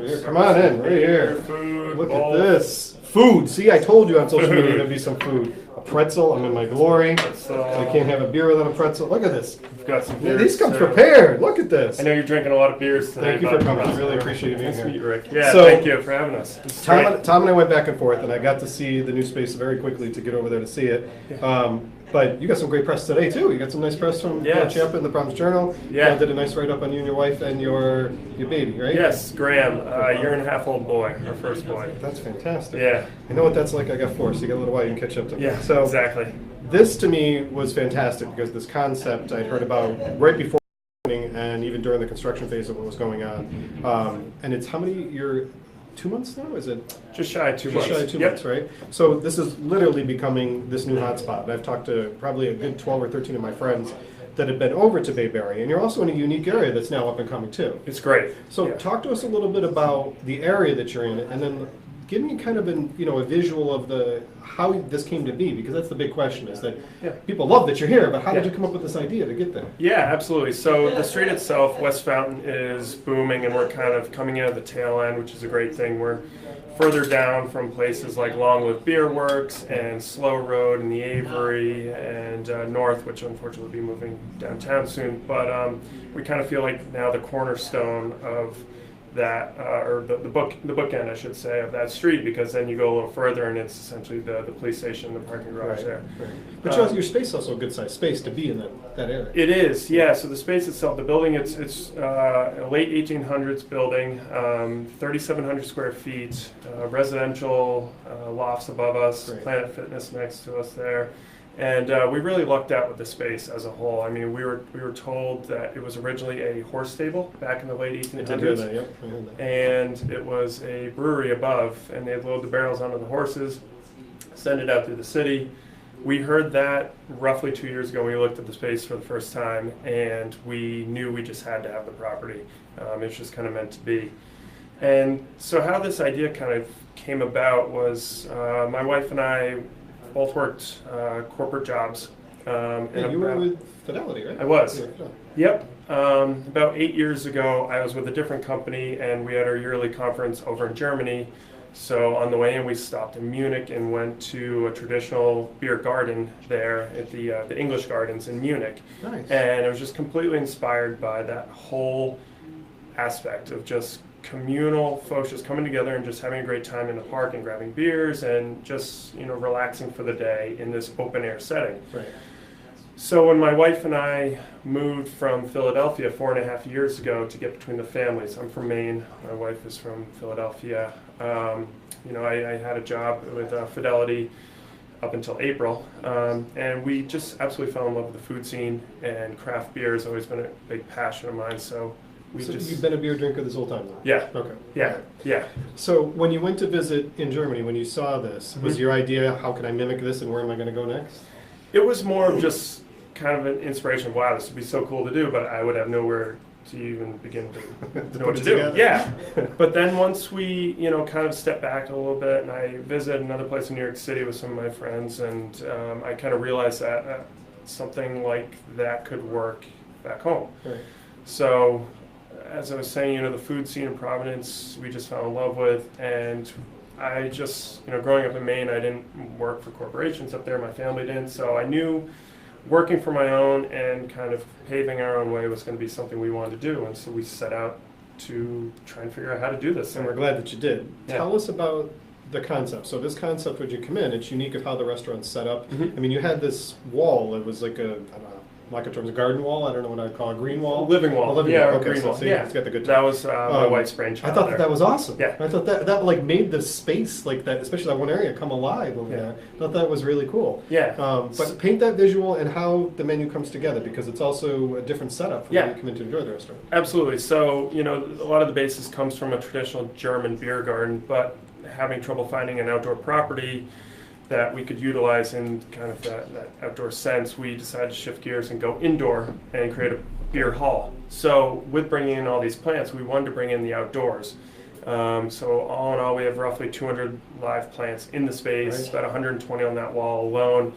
Here, come on in, right here. Food, Look bowl. at this. Food. See, I told you on social media there'd be some food. A pretzel, I'm in my glory. I can't have a beer without a pretzel. Look at this. We've got some Yeah, beers. these come too. prepared. Look at this. I know you're drinking a lot of beers today. Thank you for coming. I really appreciate you being Nice to here. meet you, Rick. Yeah, So- thank you for having us. This is great. Tom and I went back and forth, and I got to see the new space very quickly to get over there to see it. But you got some great press today too. You got some nice press from Yes. Champa in the Providence Journal. Yeah. Did a nice write up on you and your wife and your baby, right? Yes, Graham, year and a half old boy, our first boy. That's fantastic. Yeah. I know what that's like. I got four, so you got a little while you can catch up to me. Yeah, So exactly. this to me was fantastic because this concept I'd heard about right before and even during the construction phase of what was going on. And it's how many? You're 2 months now? Is it? Just shy of 2 Just months. shy of 2 Yep. months, right? So this is literally becoming this new hotspot. And I've talked to probably a good 12 or 13 of my friends that have been over to Bayberry. And you're also in a unique area that's now up and coming too. It's great. So Yeah. talk to us a little bit about the area that you're in, and then give me kind of a visual of how this came to be, because that's the big question, is that Yeah. people love that you're here, but how did Yeah. you come up with this idea to get there? Yeah, absolutely. So the street itself, West Fountain, is booming, and we're kind of coming out of the tail end, which is a great thing. We're further down from places like Long Live Beer Works and Slow Road and the Avery and North, which unfortunately will be moving downtown soon. But we kind of feel like now the cornerstone of that, or the bookend, I should say, of that street, because then you go a little further and it's essentially the police station, the parking garage there. Right. But your space is also a good sized space to be in that area. It is, yeah. So the space itself, the building, it's a late 1800s building, 3,700 square feet, residential lofts above us, Great. Planet Fitness next to us there. And we really lucked out with the space as a whole. I mean, we were told that it was originally a horse stable back in the late I did hear 1800s. that, yep. I heard that. And it was a brewery above, and they'd load the barrels onto the horses, send it out through the city. We heard that roughly 2 years ago. We looked at the space for the first time, and we knew we just had to have the property. It's just kind of meant to be. And so how this idea kind of came about was my wife and I both worked corporate jobs. Yeah, you were with Fidelity, right? I was. Yeah, Fidelity. Yep. About 8 years ago, I was with a different company, and we had our yearly conference over in Germany. So on the way in, we stopped in Munich and went to a traditional beer garden there at the English Gardens in Munich. Nice. And I was just completely inspired by that whole aspect of just communal folks just coming together and just having a great time in the park and grabbing beers and just relaxing for the day in this open air setting. Right. So when my wife and I moved from Philadelphia 4.5 years ago to get between the families, I'm from Maine, my wife is from Philadelphia. I had a job with Fidelity up until April, and we just absolutely fell in love with the food scene, and craft beer has always been a big passion of mine. So You've been a beer drinker this whole time, though? Yeah. Okay. Yeah, Okay. yeah. So when you went to visit in Germany, when you saw this, was Mhm. your idea, how can I mimic this and where am I going to go next? It was more of just kind of an inspiration. Wow, this would be so cool to do, but I would have nowhere to even begin to know what put to it do. together. Yeah. But then once we, kind of stepped back a little bit, and I visited another place in New York City with some of my friends, and I kind of realized that something like that could work back home. Right. So, as I was saying, the food scene in Providence, we just fell in love with, and I just, growing up in Maine, I didn't work for corporations up there, my family didn't, so I knew working for my own and kind of paving our own way was going to be something we wanted to do, and so we set out to try and figure out how to do this. And we're glad that you did. Yeah. Tell us about the concept. So this concept, when you come in, it's unique of how the restaurant's set up. Mhm. I mean, you had this wall. It was like like in terms of garden wall. I don't know what I'd call a green wall. Living wall. A living Yeah, wall. or Okay, green so wall. see, Yeah. it's got the good. That was my wife's I brainchild. thought there. that was awesome. Yeah. I thought that like made the space like that, especially that one area, come alive over Yeah. there. I thought that was really cool. Yeah. But paint that visual and how the menu comes together, because it's also a different setup from Yeah. when you come in to enjoy the restaurant. Absolutely. So, a lot of the basis comes from a traditional German beer garden, but having trouble finding an outdoor property that we could utilize in kind of that outdoor sense, we decided to shift gears and go indoor and create a beer hall. So with bringing in all these plants, we wanted to bring in the outdoors. So all in all, we have roughly 200 live plants in the space, Nice. about 120 on that wall alone.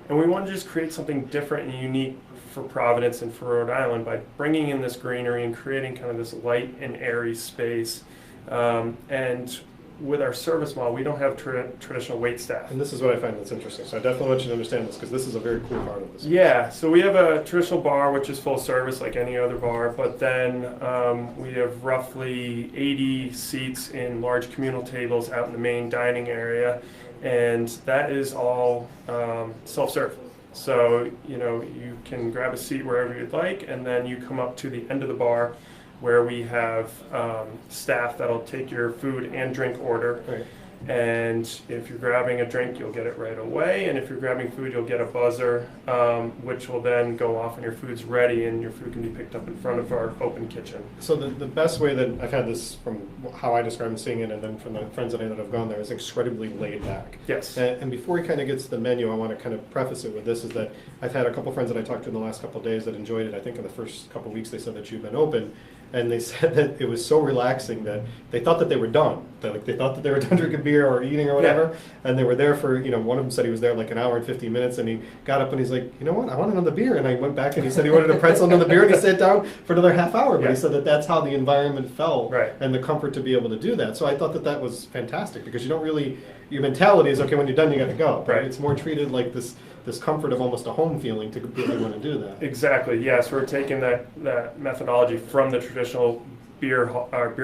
And we wanted to just create something different and unique for Providence and for Rhode Island by bringing in this greenery and creating kind of this light and airy space And with our service model, we don't have traditional wait staff. And this is what I find that's interesting. So I definitely want you to understand this because this is a very cool part of this. Yeah, so we have a traditional bar, which is full service like any other bar, but then we have roughly 80 seats in large communal tables out in the main dining area, and that is all self-serve. So, you can grab a seat wherever you'd like, and then you come up to the end of the bar where we have staff that'll take your food and drink order. Right. And if you're grabbing a drink, you'll get it right away. And if you're grabbing food, you'll get a buzzer, which will then go off when your food's ready and your food can be picked up in front of our open kitchen. So the best way that I've had this from how I describe and seeing it, and then from the friends that I know that have gone there, is incredibly laid back. Yes. And before he kind of gets to the menu, I want to kind of preface it with this, is that I've had a couple friends that I talked to in the last couple of days that enjoyed it. I think in the first couple of weeks they said that you've been open. And they said that it was so relaxing that they thought that they were done. They thought that they were done drinking beer or eating or whatever. Yeah. And they were there for, one of them said he was there like an hour and 15 minutes. And he got up and he's like, you know what, I want another beer. And I went back and he said he wanted a pretzel and another beer. And he sat down for another half hour. But he said that that's how the environment felt. Right. And the comfort to be able to do that. So I thought that that was fantastic because you don't really, your mentality is, okay, when you're done, you got to go. But it's more treated like this comfort of almost a home feeling to really want to do that. Exactly, yes. We're taking that methodology from the traditional beer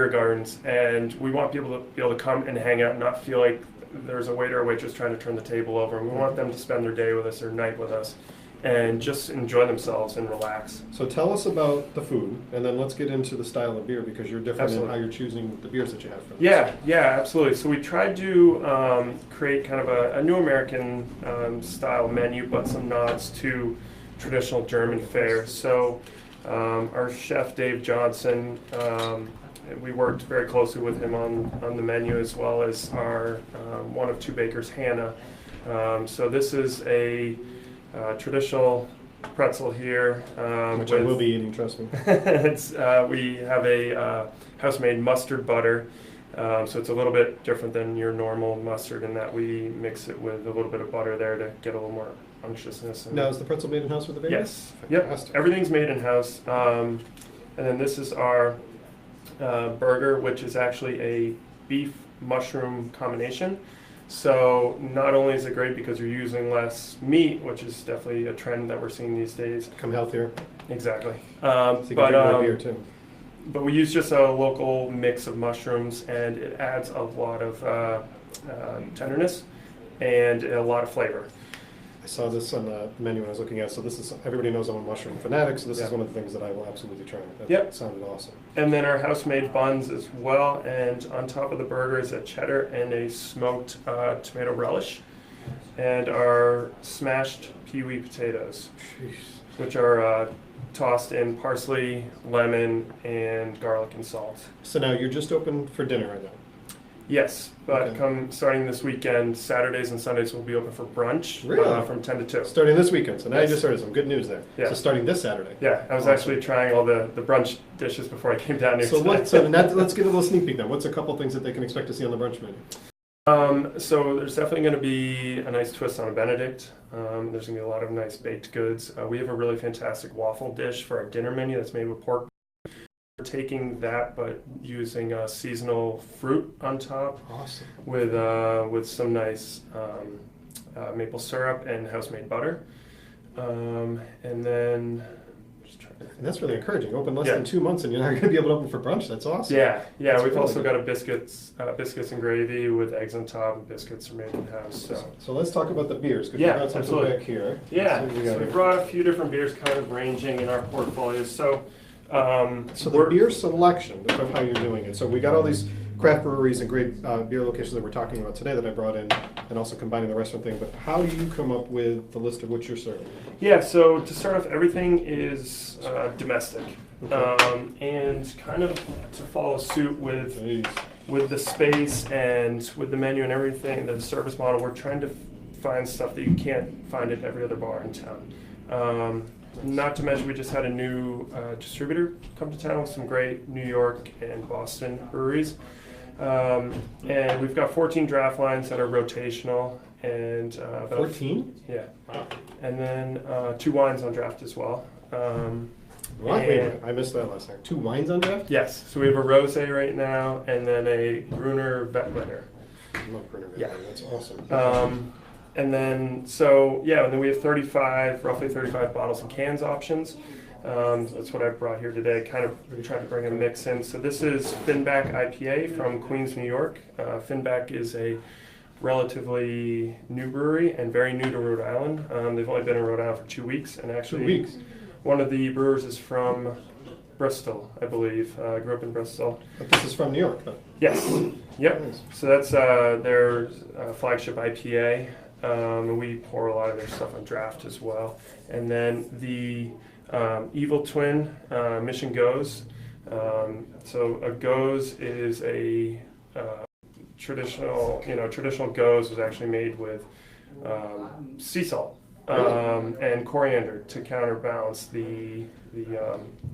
gardens, and we want people to be able to come and hang out and not feel like there's a waiter or waitress trying to turn the table over. And we want them to spend their day with us, their night with us, and just enjoy themselves and relax. So tell us about the food, and then let's get into the style of beer because you're different Absolutely. in how you're choosing the beers that you have for them. Yeah, absolutely. So we tried to create kind of a new American style menu, but some nods to traditional German fare. So our chef Dave Johnson, we worked very closely with him on the menu, as well as our one of two bakers, Hannah. So this is a traditional pretzel here, which I will be eating, trust me. We have a house-made mustard butter, so it's a little bit different than your normal mustard in that we mix it with a little bit of butter there to get a little more unctuousness. Now, is the pretzel made in-house with the baby? Yes. Fantastic. Yep. Everything's made in-house. And then this is our burger, which is actually a beef mushroom combination. So not only is it great because you're using less meat, which is definitely a trend that we're seeing these days. Become healthier. Exactly. So you can drink more beer too. But we use just a local mix of mushrooms, and it adds a lot of tenderness and a lot of flavor. I saw this on the menu when I was looking at it. So this is, everybody knows I'm a mushroom fanatic, so this is one of the things that I will absolutely try. That sounded awesome. And then our house-made buns as well, and on top of the burger is a cheddar and a smoked tomato relish, and our smashed peewee potatoes, which are tossed in parsley, lemon, and garlic and salt. So now you're just open for dinner right now? Yes, but starting this weekend, Saturdays and Sundays will be open for brunch. Really? From 10 to 2. Starting this weekend. So now you just started some good news there. Yeah. So starting this Saturday. Yeah, I was actually trying all the brunch dishes before I came down here. So let's get a little sneak peek now. What's a couple things that they can expect to see on the brunch menu? So there's definitely going to be a nice twist on a Benedict. There's going to be a lot of nice baked goods. We have a really fantastic waffle dish for our dinner menu that's made with pork. We're taking that, but using seasonal fruit on top. Awesome. With some nice maple syrup and house-made butter. And then and that's really encouraging. Open less than 2 months and you're not going to be able to open for brunch. That's awesome. Yeah. That's We've really also good. got a biscuits and gravy with eggs on top. And biscuits are made in house. So let's talk about the beers. Because Yeah, we've got something absolutely. back here. Yeah. So So we brought a few different beers, kind of ranging in our portfolio. So the beer selection of how you're doing it. So we got all these craft breweries and great beer locations that we're talking about today that I brought in, and also combining the restaurant thing. But how do you come up with the list of what you're serving? Yeah, so to start off, everything is domestic, Okay. and kind of to follow suit with the space and with the menu and everything, the service model. We're trying to find stuff that you can't find at every other bar in town. Not to mention, we just had a new distributor come to town with some great New York and Boston breweries. And we've got 14 draft lines that are rotational. And 14? Yeah. Wow. And then 2 wines on draft as well. What? Wait, And- I missed that last night. 2 wines on draft? Yes, so we have a rosé right now, and then a Gruner Veltliner. I love Bruno. Yeah. That's awesome. And then, and then we have roughly 35 bottles and cans options. That's what I brought here today, kind of trying to bring a mix in. So this is Finback IPA from Queens, New York. Finback is a relatively new brewery and very new to Rhode Island. They've only been in Rhode Island for 2 weeks, and actually 2 weeks. one of the brewers is from Bristol, I believe. Grew up in Bristol. But this is from New York, though. Yes. Yep. Nice. So that's their flagship IPA. And we pour a lot of their stuff on draft as well. And then the Evil Twin Mission Goes. So a Goes is a traditional Goes was actually made with sea salt and coriander to counterbalance the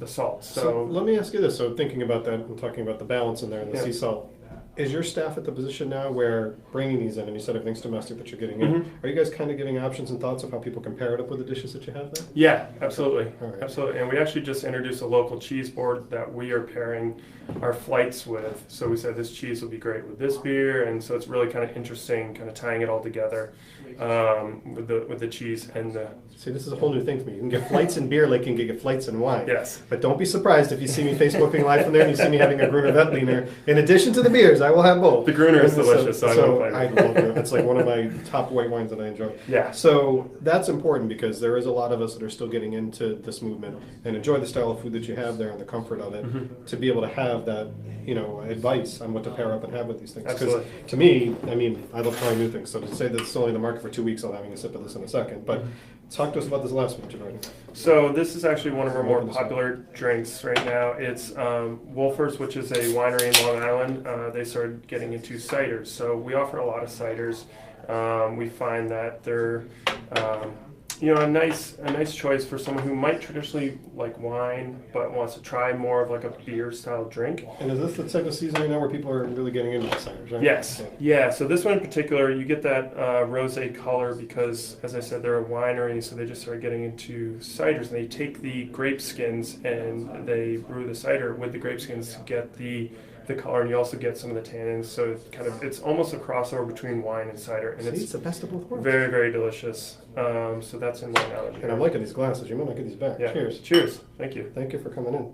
salt. So let me ask you this. So thinking about that and talking about the balance in there and the sea salt, is your staff at the position now where bringing these in, and you said everything's domestic that you're getting in, are you guys kind of giving options and thoughts of how people can pair it up with the dishes that you have there? Yeah, absolutely. All right. Absolutely. And we actually just introduced a local cheese board that we are pairing our flights with. So we said this cheese will be great with this beer, and so it's really kind of interesting, kind of tying it all together with the cheese and the. See, this is a whole new thing for me. You can get flights in beer like you can get flights in wine. Yes. But don't be surprised if you see me Facebooking live from there and you see me having a Gruner Veltliner. In addition to the beers, I will have both. The Gruner is And delicious, so I won't blame I you. love Gruner. It's like one of my top white wines that I enjoy. Yeah. So that's important because there is a lot of us that are still getting into this movement and enjoy the style of food that you have there and the comfort of it to be able to have that, advice on what to pair up and have with these things. Because Absolutely. to me, I love trying new things. So to say that it's only in the market for 2 weeks, I'll having a sip of this in a second. But talk to us about this last one, Jordan. So this is actually one of our more popular drinks right now. It's Wolfers, which is a winery in Long Island. They started getting into ciders. So we offer a lot of ciders. We find that they're a nice choice for someone who might traditionally like wine but wants to try more of like a beer style drink. And is this the type of season right now where people are really getting into the ciders, right? Yes. Yeah. So this one in particular, you get that rosé color because, as I said, they're a winery, so they just started getting into ciders. And they take the grape skins and they brew the cider with the grape skins to get the color, and you also get some of the tannins. So it's almost a crossover between wine and cider, and See, it's the best of both worlds. very, very delicious. So that's in Long Island. And I'm liking these glasses. You might not get these back. Yeah. Cheers. Cheers. Thank you. Thank you for coming in.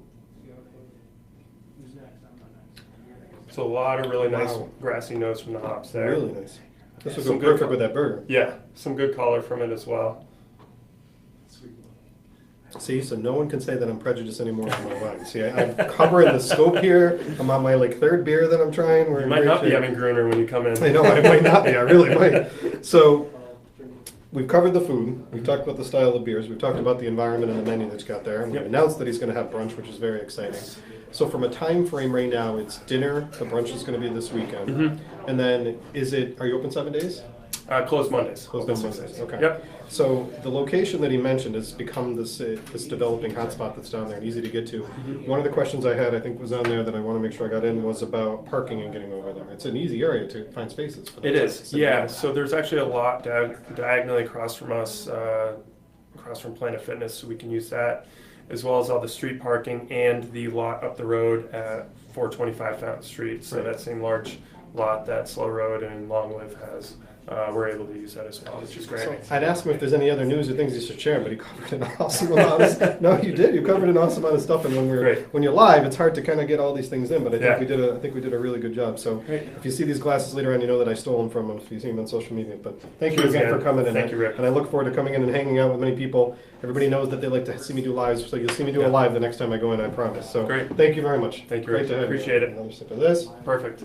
So a lot of really nice Wow. grassy notes from the hops there. Really nice. This would Some go good perfect with that burger. Yeah, some good color from it as well. See, so no one can say that I'm prejudiced anymore on my wine. See, I'm covering the scope here. I'm on my third beer that I'm trying. We're You in might great not be shape. having Gruner when you come in. I know, I might not be. I really might. So, we've covered the food. We've talked about the style of beers. We've talked about the environment and the menu that you got there. And we've announced that he's going to have brunch, which is very exciting. So, from a time frame right now, it's dinner. The brunch is going to be this weekend. And then, are you open 7 days? Closed Mondays. Closed Open on 6 Mondays. days. Okay. Yep. So the location that he mentioned has become this developing hotspot that's down there and easy to get to. One of the questions I had, I think, was on there that I want to make sure I got in was about parking and getting over there. It's an easy area to find spaces for that. It is. Yeah. So there's actually a lot diagonally across from us, across from Planet Fitness, so we can use that, as well as all the street parking and the lot up the road at 425 Fountain Street. So Right. that same large lot that Slow Road and Long Live has. We're able to use that as well, which is great. So I'd ask him if there's any other news or things he should share, but he covered an awesome amount of No, you did. You covered an awesome amount of stuff, and when you're live, it's hard to kind of get all these things in. But I think we did a really good job. So Great. if you see these glasses later on, you know that I stole them from him. If you see them on social media, but thank you Cheers, again man. for coming in. Thank you, Rick. And I look forward to coming in and hanging out with many people. Everybody knows that they like to see me do lives, so you'll see me do a live the next time I go in. I promise. So Great. Thank you very much. Thank you, Great Rick. to have you. Appreciate it. Another sip of this. Perfect.